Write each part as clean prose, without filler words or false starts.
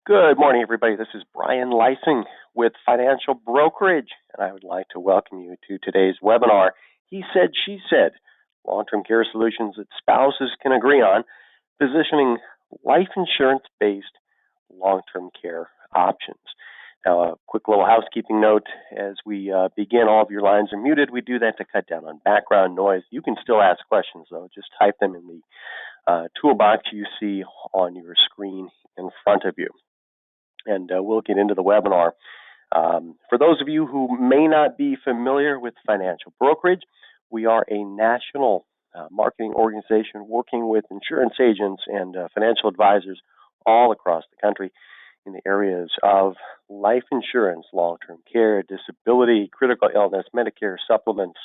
Good morning, everybody. This is Brian Lysing with Financial Brokerage, and I would like to welcome you to today's webinar, He Said, She Said, Long-Term Care Solutions that Spouses Can Agree On, Positioning Life Insurance-Based Long-Term Care Options. Now, a quick little housekeeping note as we begin. All of your lines are muted. We do that to cut down on background noise. You can still ask questions, though. Just type them in the toolbox you see on your screen in front of you. And we'll get into the webinar. For those of you who may not be familiar with Financial Brokerage, we are a national marketing organization working with insurance agents and financial advisors all across the country in the areas of life insurance, long-term care, disability, critical illness, Medicare supplements,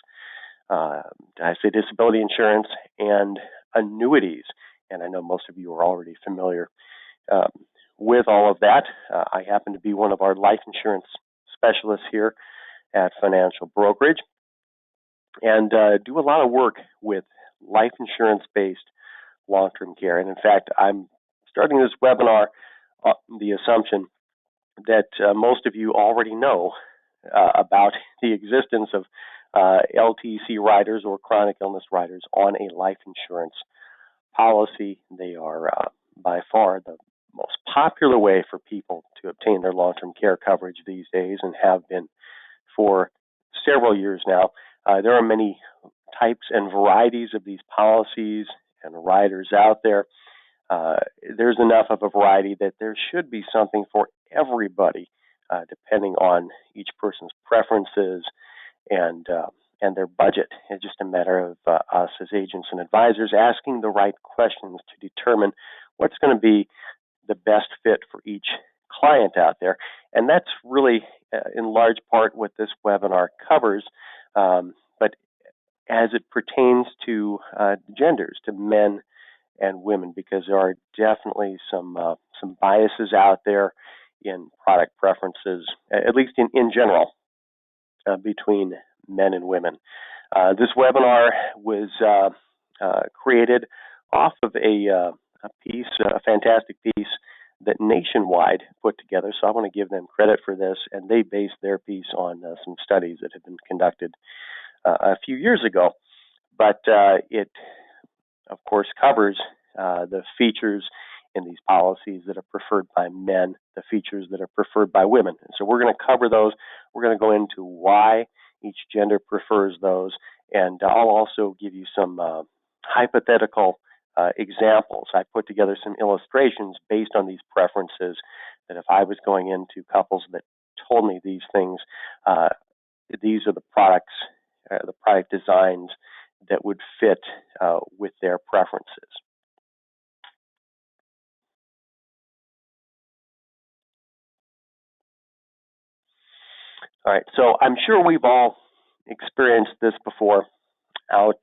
disability insurance, and annuities. And I know most of you are already familiar with all of that. I happen to be one of our life insurance specialists here at Financial Brokerage and do a lot of work with life insurance-based long-term care. And in fact, I'm starting this webinar on the assumption that most of you already know about the existence of LTC riders or chronic illness riders on a life insurance policy. They are by far the most popular way for people to obtain their long-term care coverage these days and have been for several years now. There are many types and varieties of these policies and riders out there. There's enough of a variety that there should be something for everybody, depending on each person's preferences and their budget. It's just a matter of us as agents and advisors asking the right questions to determine what's going to be the best fit for each client out there. And that's really, in large part, what this webinar covers. But as it pertains to genders, to men and women, because there are definitely some biases out there in product preferences, at least in general, between men and women. This webinar was created off of a fantastic piece that Nationwide put together. So I want to give them credit for this, and they based their piece on some studies that had been conducted a few years ago. But it, of course, covers the features in these policies that are preferred by men, the features that are preferred by women. And so we're going to cover those. We're going to go into why each gender prefers those, and I'll also give you some hypothetical examples. I put together some illustrations based on these preferences that if I was going into couples that told me these things, these are the products, the product designs that would fit with their preferences. All right, so I'm sure we've all experienced this before out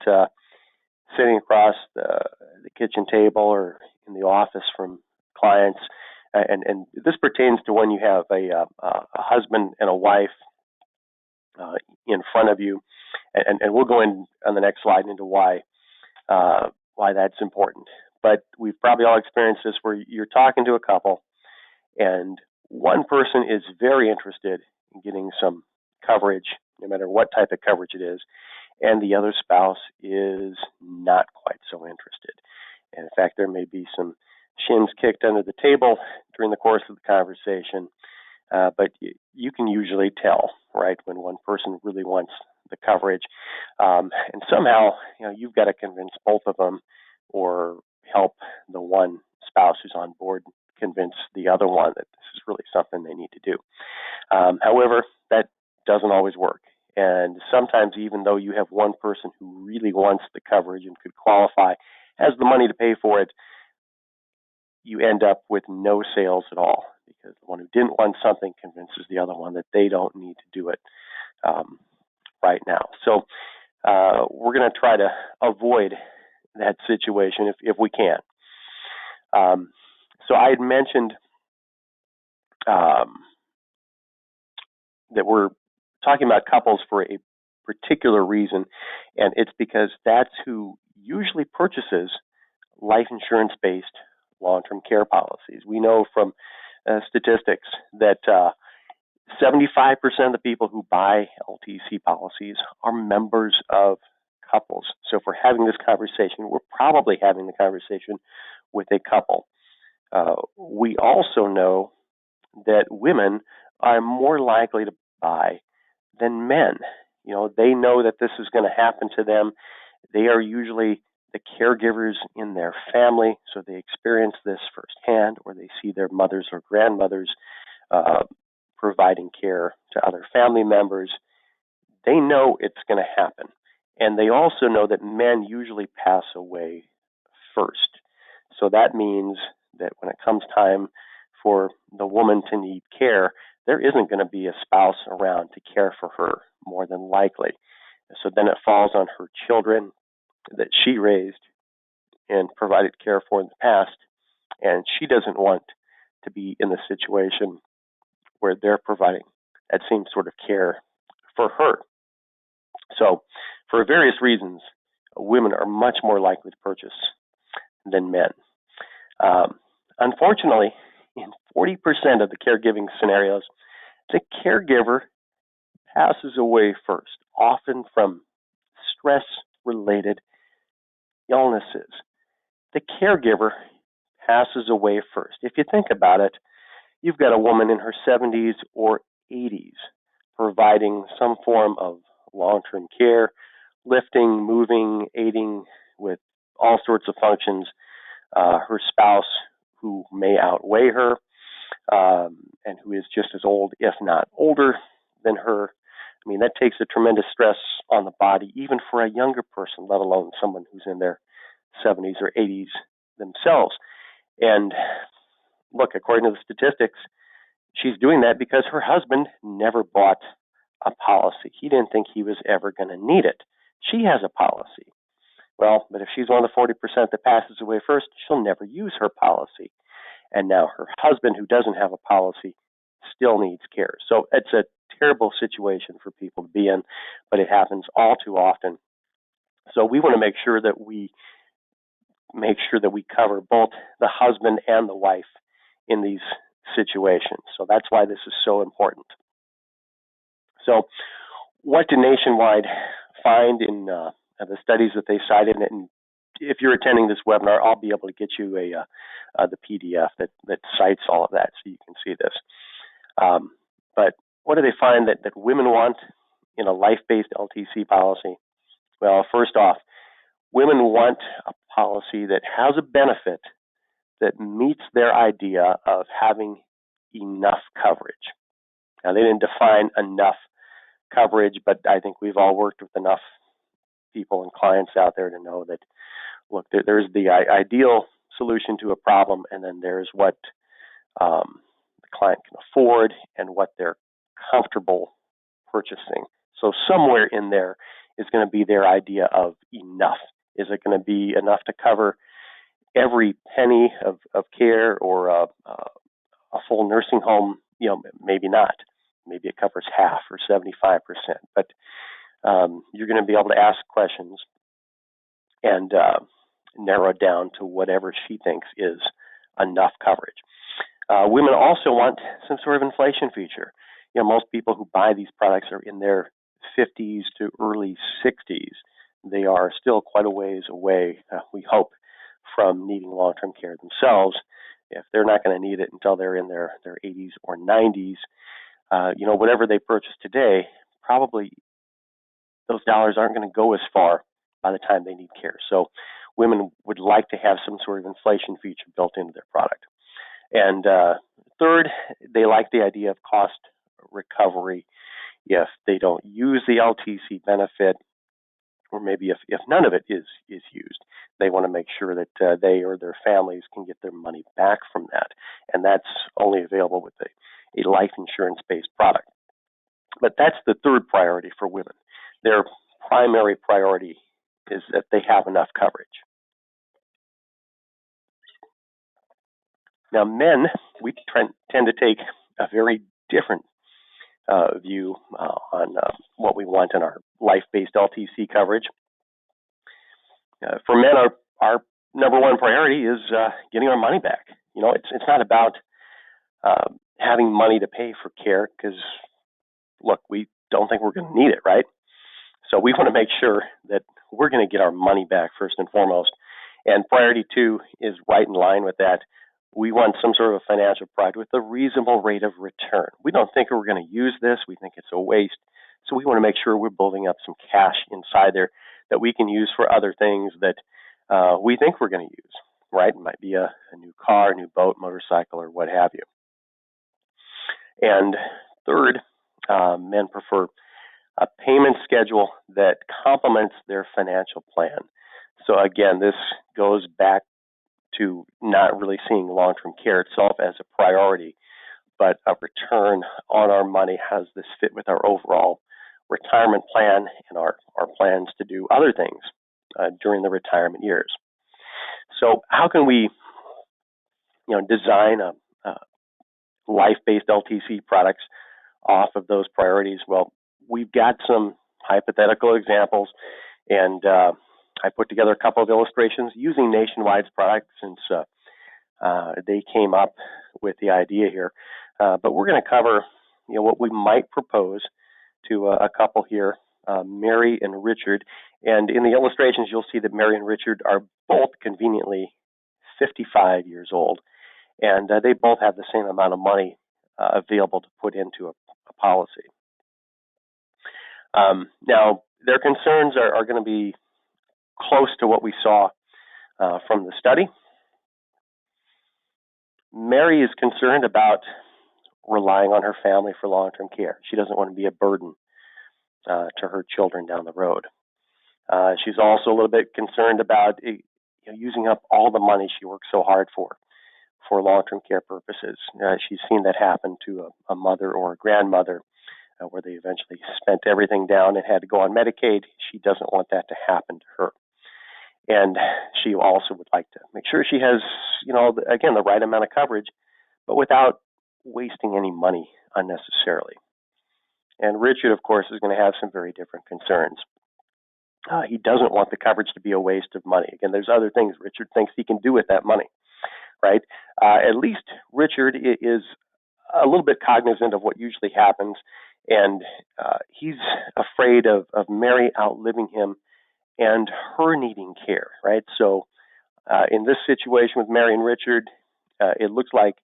sitting across the kitchen table or in the office from clients, and this pertains to when you have a husband and a wife in front of you, and we'll go in on the next slide into why that's important. But we've probably all experienced this where you're talking to a couple, and one person is very interested in getting some coverage, no matter what type of coverage it is, and the other spouse is not quite so interested. And in fact, there may be some shins kicked under the table during the course of the conversation, but you can usually tell, right, when one person really wants the coverage. And somehow, you've got to convince both of them or help the one spouse who's on board convince the other one that this is really something they need to do. However, that doesn't always work. And sometimes, even though you have one person who really wants the coverage and could qualify, has the money to pay for it, you end up with no sales at all because the one who didn't want something convinces the other one that they don't need to do it right now. So we're going to try to avoid that situation if we can. So I had mentioned that we're talking about couples for a particular reason, and it's because that's who usually purchases life insurance-based long-term care policies. We know from statistics that 75% of the people who buy LTC policies are members of couples. So if we're having this conversation, we're probably having the conversation with a couple. We also know that women are more likely to buy than men. They know that this is going to happen to them. They are usually the caregivers in their family, so they experience this firsthand, or they see their mothers or grandmothers providing care to other family members. They know it's going to happen. And they also know that men usually pass away first. So that means that when it comes time for the woman to need care, there isn't going to be a spouse around to care for her, more than likely. So then it falls on her children that she raised and provided care for in the past, and she doesn't want to be in the situation where they're providing that same sort of care for her. So for various reasons, women are much more likely to purchase than men. Unfortunately, in 40% of the caregiving scenarios, the caregiver passes away first, often from stress-related illnesses. The caregiver passes away first. If you think about it, you've got a woman in her 70s or 80s providing some form of long-term care, lifting, moving, aiding with all sorts of functions. Her spouse, who may outweigh her and who is just as old, if not older than her. I mean, that takes a tremendous stress on the body, even for a younger person, let alone someone who's in their 70s or 80s themselves. And look, according to the statistics, she's doing that because her husband never bought a policy. He didn't think he was ever going to need it. She has a policy. Well, but if she's one of the 40% that passes away first, she'll never use her policy. And now her husband, who doesn't have a policy, still needs care. So it's a terrible situation for people to be in, but it happens all too often. So we want to make sure that we cover both the husband and the wife in these situations. So that's why this is so important. So what did Nationwide find in the studies that they cited? And if you're attending this webinar, I'll be able to get you the PDF that cites all of that so you can see this. But what do they find that women want in a life-based LTC policy? Well, first off, women want a policy that has a benefit that meets their idea of having enough coverage. Now, they didn't define enough coverage, but I think we've all worked with enough people and clients out there to know that, look, there's the ideal solution to a problem, and then there's what the client can afford and what they're comfortable purchasing. So somewhere in there is going to be their idea of enough. Is it going to be enough to cover every penny of care or a full nursing home? Maybe not. Maybe it covers half or 75%. But you're going to be able to ask questions and narrow it down to whatever she thinks is enough coverage. Women also want some sort of inflation feature. Most people who buy these products are in their 50s to early 60s. They are still quite a ways away, we hope, from needing long-term care themselves. If they're not going to need it until they're in their 80s or 90s, whatever they purchase today, probably those dollars aren't going to go as far by the time they need care. So women would like to have some sort of inflation feature built into their product. And third, they like the idea of cost recovery if they don't use the LTC benefit, or maybe if none of it is used. They want to make sure that they or their families can get their money back from that. And that's only available with a life insurance-based product. But that's the third priority for women. Their primary priority is that they have enough coverage. Now, men, we tend to take a very different view on what we want in our life-based LTC coverage. For men, our number one priority is getting our money back. It's not about having money to pay for care because, look, we don't think we're going to need it, right? So we want to make sure that we're going to get our money back first and foremost. And priority 2 is right in line with that. We want some sort of financial product with a reasonable rate of return. We don't think we're going to use this. We think it's a waste. So we want to make sure we're building up some cash inside there that we can use for other things that we think we're going to use, right? It might be a new car, a new boat, motorcycle, or what have you. And third, men prefer a payment schedule that complements their financial plan. So again, this goes back to not really seeing long-term care itself as a priority, but a return on our money. Has this fit with our overall retirement plan and our plans to do other things during the retirement years? So how can we design a life-based LTC products off of those priorities? Well, we've got some hypothetical examples, and I put together a couple of illustrations using Nationwide's products since they came up with the idea here. But we're going to cover what we might propose to a couple here, Mary and Richard. And in the illustrations, you'll see that Mary and Richard are both conveniently 55 years old, and they both have the same amount of money available to put into a policy. Now, their concerns are going to be close to what we saw from the study. Mary is concerned about relying on her family for long-term care. She doesn't want to be a burden to her children down the road. She's also a little bit concerned about using up all the money she worked so hard for long-term care purposes. She's seen that happen to a mother or a grandmother where they eventually spent everything down and had to go on Medicaid. She doesn't want that to happen to her. And she also would like to make sure she has, again, the right amount of coverage, but without wasting any money unnecessarily. And Richard, of course, is going to have some very different concerns. He doesn't want the coverage to be a waste of money. Again, there's other things Richard thinks he can do with that money, right? At least Richard is a little bit cognizant of what usually happens, and he's afraid of Mary outliving him and her needing care, right? So in this situation with Mary and Richard, it looks like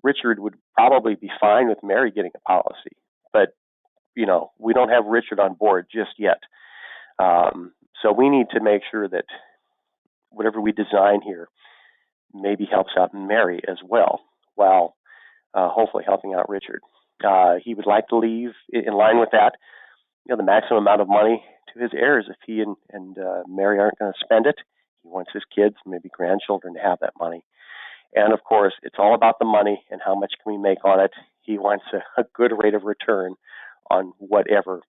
Richard would probably be fine with Mary getting a policy, but we don't have Richard on board just yet. So we need to make sure that whatever we design here maybe helps out Mary as well, while hopefully helping out Richard. He would like to leave in line with that, the maximum amount of money to his heirs if he and Mary aren't going to spend it. He wants his kids, maybe grandchildren, to have that money. And of course, it's all about the money and how much can we make on it. He wants a good rate of return on whatever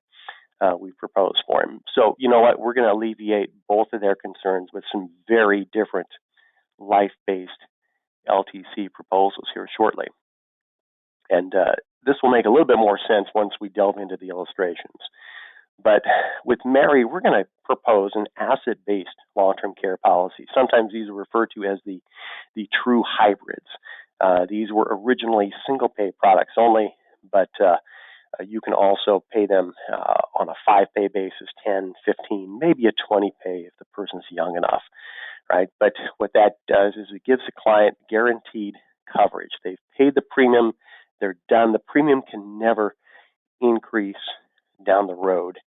we propose for him. So you know what? We're going to alleviate both of their concerns with some very different life-based LTC proposals here shortly. And this will make a little bit more sense once we delve into the illustrations. But with Mary, we're going to propose an asset-based long-term care policy. Sometimes these are referred to as the true hybrids. These were originally single-pay products only, but you can also pay them on a 5-pay basis, 10, 15, maybe a 20-pay if the person's young enough, right? But what that does is it gives the client guaranteed coverage. They've paid the premium. They're done. The premium can never increase down the road.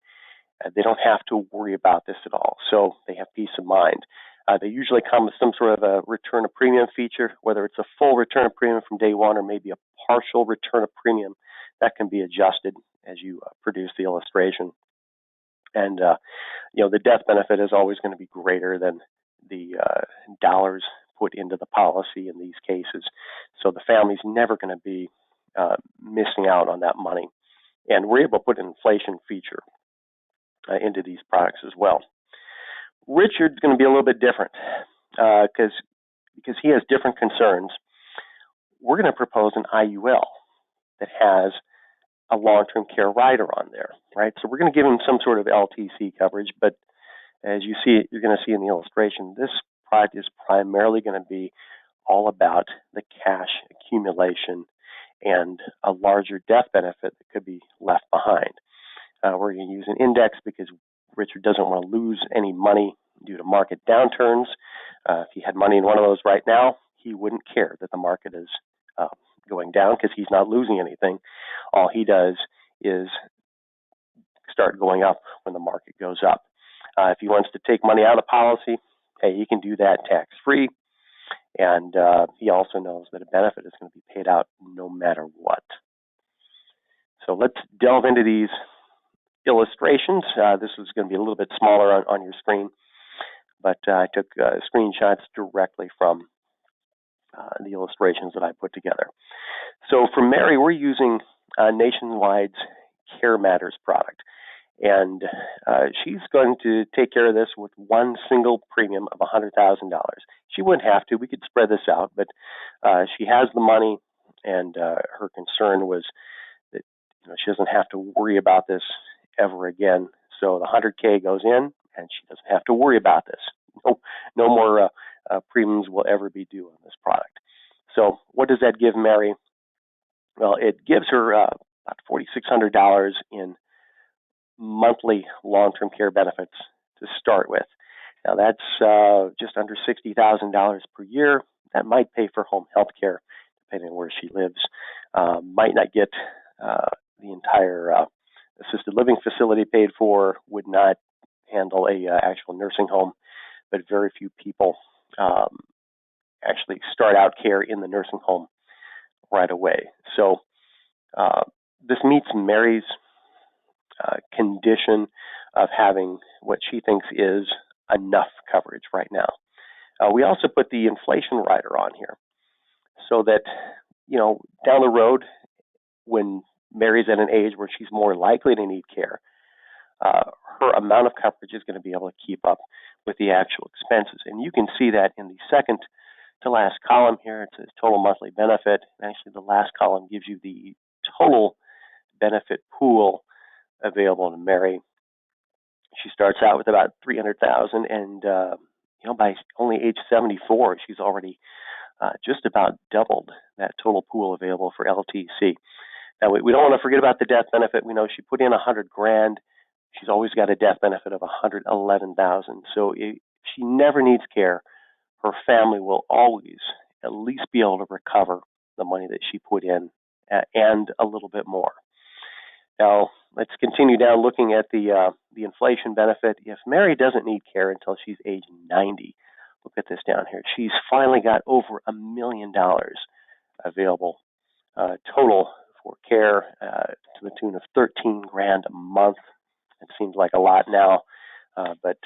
They don't have to worry about this at all, so they have peace of mind. They usually come with some sort of a return of premium feature, whether it's a full return of premium from day one or maybe a partial return of premium. That can be adjusted as you produce the illustration. And, the death benefit is always going to be greater than the dollars put into the policy in these cases. So the family's never going to be missing out on that money. And we're able to put an inflation feature into these products as well. Richard's going to be a little bit different because he has different concerns. We're going to propose an IUL that has a long-term care rider on there, right? So we're going to give him some sort of LTC coverage, but as you're going to see in the illustration, this product is primarily going to be all about the cash accumulation and a larger death benefit that could be left behind. We're going to use an index because Richard doesn't want to lose any money due to market downturns. If he had money in one of those right now, he wouldn't care that the market is going down because he's not losing anything. All he does is start going up when the market goes up. If he wants to take money out of the policy, hey, he can do that tax-free. And he also knows that a benefit is going to be paid out no matter what. So let's delve into these illustrations. This is going to be a little bit smaller on your screen, but I took screenshots directly from the illustrations that I put together. So for Mary, we're using Nationwide's Care Matters product. And she's going to take care of this with one single premium of $100,000. She wouldn't have to. We could spread this out, but she has the money, and her concern was that she doesn't have to worry about this ever again. So the $100K goes in, and she doesn't have to worry about this. No more premiums will ever be due on this product. So what does that give Mary? Well, it gives her about $4,600 in monthly long-term care benefits to start with. Now that's just under $60,000 per year. That might pay for home health care, depending on where she lives. Might not get the entire assisted living facility paid for, would not handle a actual nursing home, but very few people actually start out care in the nursing home right away. So this meets Mary's condition of having what she thinks is enough coverage right now. We also put the inflation rider on here so that, down the road, when Mary's at an age where she's more likely to need care, her amount of coverage is going to be able to keep up with the actual expenses. And you can see that in the second to last column here. It says total monthly benefit. Actually, the last column gives you the total benefit pool available to Mary. She starts out with about $300,000, and by only age 74, she's already just about doubled that total pool available for LTC. Now we don't want to forget about the death benefit. We know she put in $100,000. She's always got a death benefit of $111,000. So if she never needs care, her family will always at least be able to recover the money that she put in and a little bit more. Now, let's continue down looking at the inflation benefit. If Mary doesn't need care until she's age 90, look at this down here. She's finally got over $1 million available total for care to the tune of $13,000 a month. It seems like a lot now, but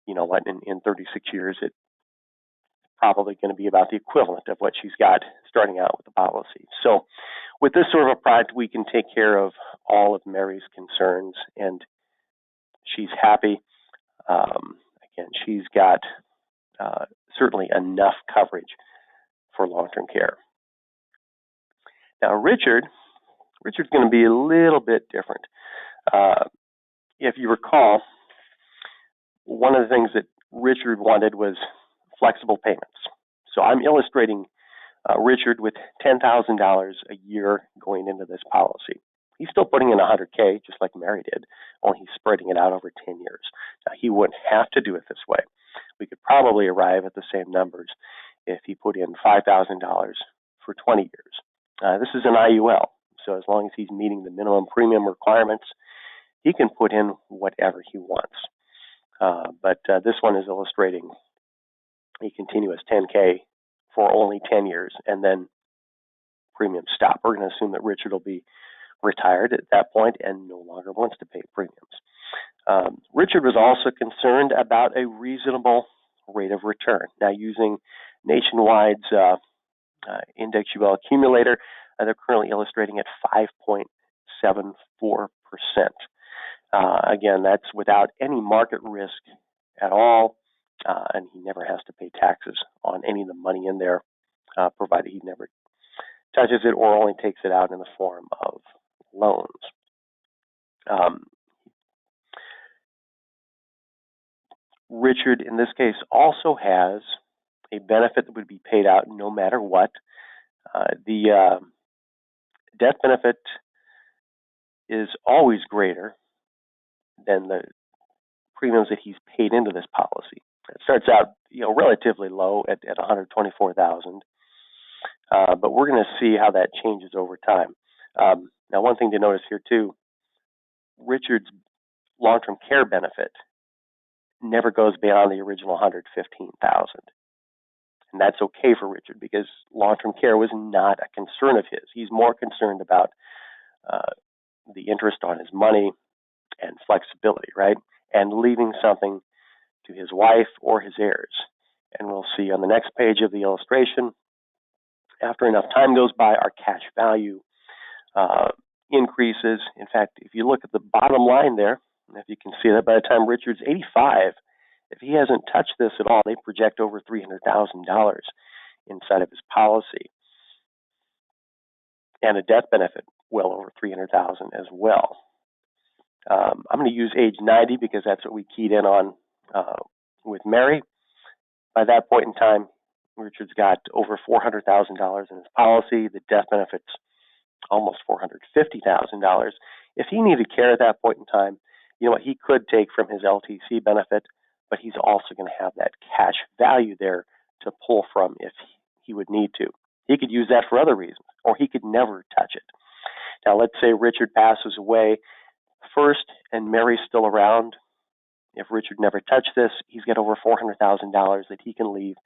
you know what? In 36 years, it's probably going to be about the equivalent of what she's got starting out with the policy. So with this sort of a product, we can take care of all of Mary's concerns, and she's happy. Again, she's got certainly enough coverage for long-term care. Now, Richard's going to be a little bit different. If you recall, one of the things that Richard wanted was flexible payments. So I'm illustrating Richard with $10,000 a year going into this policy. He's still putting in $100K, just like Mary did, only he's spreading it out over 10 years. Now, he wouldn't have to do it this way. We could probably arrive at the same numbers if he put in $5,000 for 20 years. This is an IUL, so as long as he's meeting the minimum premium requirements, he can put in whatever he wants. But this one is illustrating a continuous 10K for only 10 years, and then premiums stop. We're going to assume that Richard will be retired at that point and no longer wants to pay premiums. Richard was also concerned about a reasonable rate of return. Now, using Nationwide's Index UL accumulator, they're currently illustrating at 5.74%. Again, that's without any market risk at all, and he never has to pay taxes on any of the money in there, provided he never touches it or only takes it out in the form of loans. Richard, in this case, also has a benefit that would be paid out no matter what. The death benefit is always greater than the premiums that he's paid into this policy. It starts out, relatively low at $124,000, but we're going to see how that changes over time. Now, one thing to notice here too: Richard's long-term care benefit never goes beyond the original $115,000, and that's okay for Richard because long-term care was not a concern of his. He's more concerned about the interest on his money and flexibility, right? And leaving something to his wife or his heirs. And we'll see on the next page of the illustration, after enough time goes by, our cash value increases. In fact, if you look at the bottom line there, if you can see that by the time Richard's 85, if he hasn't touched this at all, they project over $300,000 inside of his policy. And a death benefit well over $300,000 as well. I'm going to use age 90 because that's what we keyed in on with Mary. By that point in time, Richard's got over $400,000 in his policy. The death benefit's almost $450,000. If he needed care at that point in time, he could take from his LTC benefit, but he's also going to have that cash value there to pull from if he would need to. He could use that for other reasons, or he could never touch it. Now, let's say Richard passes away first and Mary's still around. If Richard never touched this, he's got over $400,000 that he can leave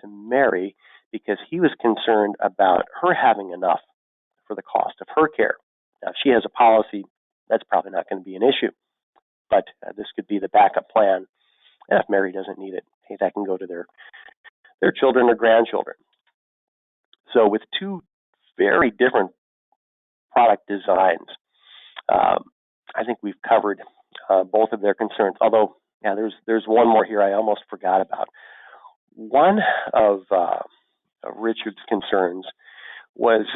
to Mary because he was concerned about her having enough for the cost of her care. Now, if she has a policy, that's probably not going to be an issue, but this could be the backup plan. And if Mary doesn't need it, hey, that can go to their children or grandchildren. So with two very different product designs, I think we've covered both of their concerns. Although, there's one more here I almost forgot about. One of Richard's concerns was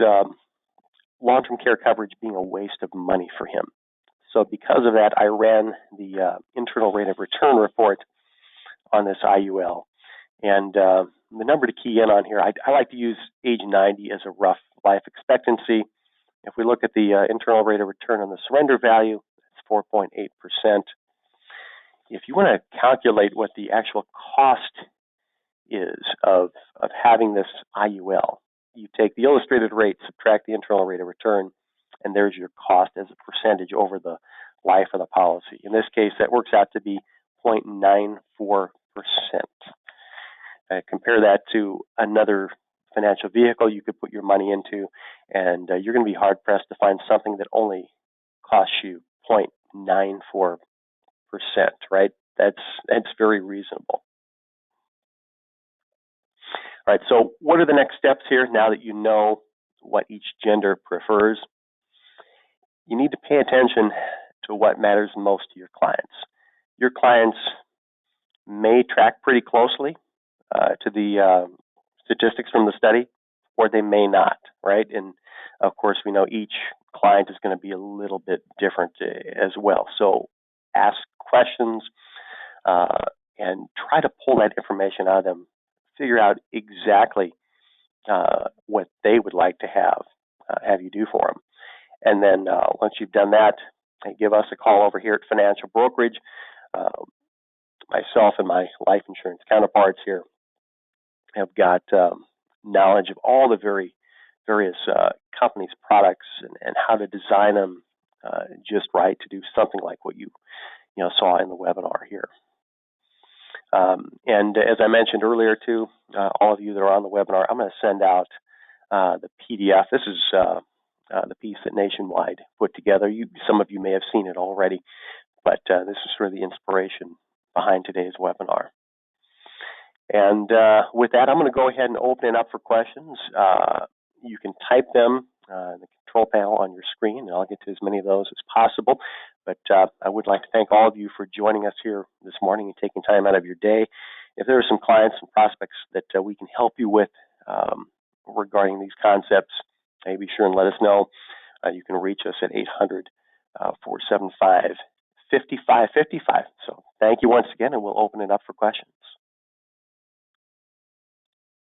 long-term care coverage being a waste of money for him. So because of that, I ran the internal rate of return report on this IUL. And the number to key in on here, I like to use age 90 as a rough life expectancy. If we look at the internal rate of return on the surrender value, it's 4.8%. If you want to calculate what the actual cost is of having this IUL, you take the illustrated rate, subtract the internal rate of return, and there's your cost as a percentage over the life of the policy. In this case, that works out to be 0.94%. Compare that to another financial vehicle you could put your money into, and you're going to be hard-pressed to find something that only costs you 0.94%, right? That's very reasonable. All right, so what are the next steps here now that you know what each gender prefers? You need to pay attention to what matters most to your clients. Your clients may track pretty closely to the statistics from the study, or they may not, right? And of course, we know each client is going to be a little bit different as well. So ask questions and try to pull that information out of them. Figure out exactly what they would like to have you do for them. And then once you've done that, give us a call over here at Financial Brokerage. Myself and my life insurance counterparts here have got knowledge of all the various companies' products and how to design them just right to do something like what you saw in the webinar here. And as I mentioned earlier too, all of you that are on the webinar, I'm going to send out the PDF. This is the piece that Nationwide put together. Some of you may have seen it already, but this is sort of the inspiration behind today's webinar. And with that, I'm going to go ahead and open it up for questions. You can type them in the control panel on your screen, and I'll get to as many of those as possible. But I would like to thank all of you for joining us here this morning and taking time out of your day. If there are some clients and prospects that we can help you with regarding these concepts, be sure and let us know. You can reach us at 800-475-5555. So thank you once again, and we'll open it up for questions.